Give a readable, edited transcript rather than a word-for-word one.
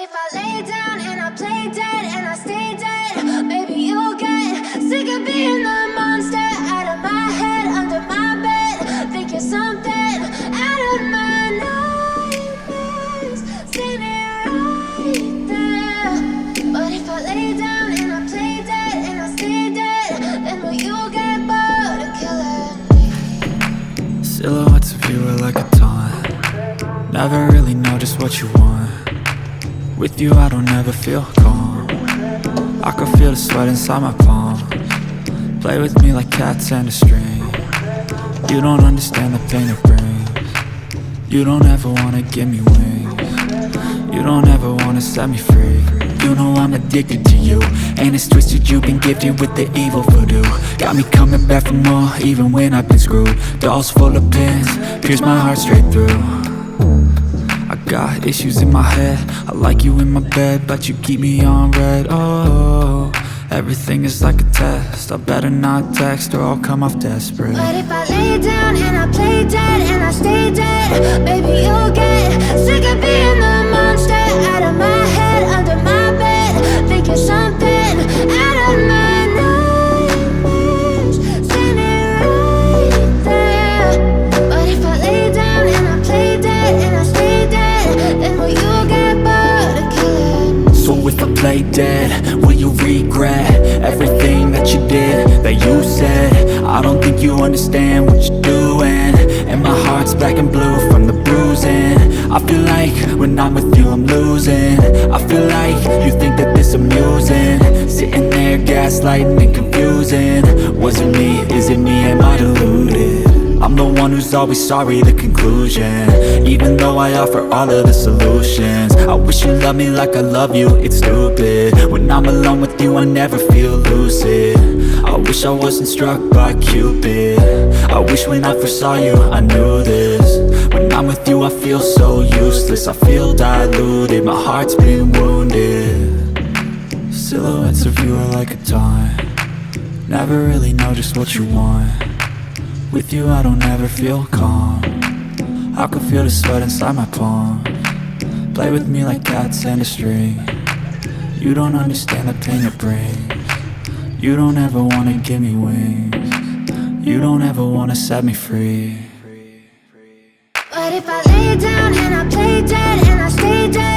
if I lay down and I play dead and I stay dead, maybe you'll get sick of being the monster out of my head, under my bed. Think you're something out of my nightmares, standing right there. But if I lay down and I play dead and I stay dead, then will you get bored of killing me? Silhouettes of you are like a taunt. Never really know just what you want. With you I don't ever feel calm. I can feel the sweat inside my palms. Play with me like cats and a string. You don't understand the pain it brings. You don't ever wanna give me wings. You don't ever wanna set me free. You know I'm addicted to you, and it's twisted, you've been gifted with the evil voodoo. Got me coming back for more, even when I've been screwed. Dolls full of pins, pierce my heart straight through. I got issues in my head, I like you in my bed, but you keep me on red. Oh, everything is like a test, I better not text or I'll come off desperate. But if I lay down and I play dead and I stay dead, maybe you'll get sick of being the monster out of my head, under my bed. Think you're something out of my nightmares, standing right there. But if I lay down and I play dead and I stay dead, then will you get bored of killing me? So if I play dead, will you regret everything that you did, that you said? I don't think you understand what you're doing, and my heart's black and blue from the bruising. I feel like when I'm with you I'm losing. I feel like you think that this amusing, sitting there gaslighting and confusing. Was it me? Is it me? Am I deluded? I'm the one who's always sorry, the conclusion, even though I offer all of the solutions. I wish you loved me like I love you, it's stupid. When I'm alone with you I never feel lucid. I wish I wasn't struck by Cupid. I wish when I first saw you I knew this. When I'm with you I feel so useless, I feel diluted, my heart's been wounded. Silhouettes of you are like a taunt. Never really know just what you want. With you I don't ever feel calm. I can feel the sweat inside my palms. Play with me like cats and a string. You don't understand the pain it brings. You don't ever wanna give me wings. You don't ever wanna set me free. But if I lay down and I play dead and I stay dead,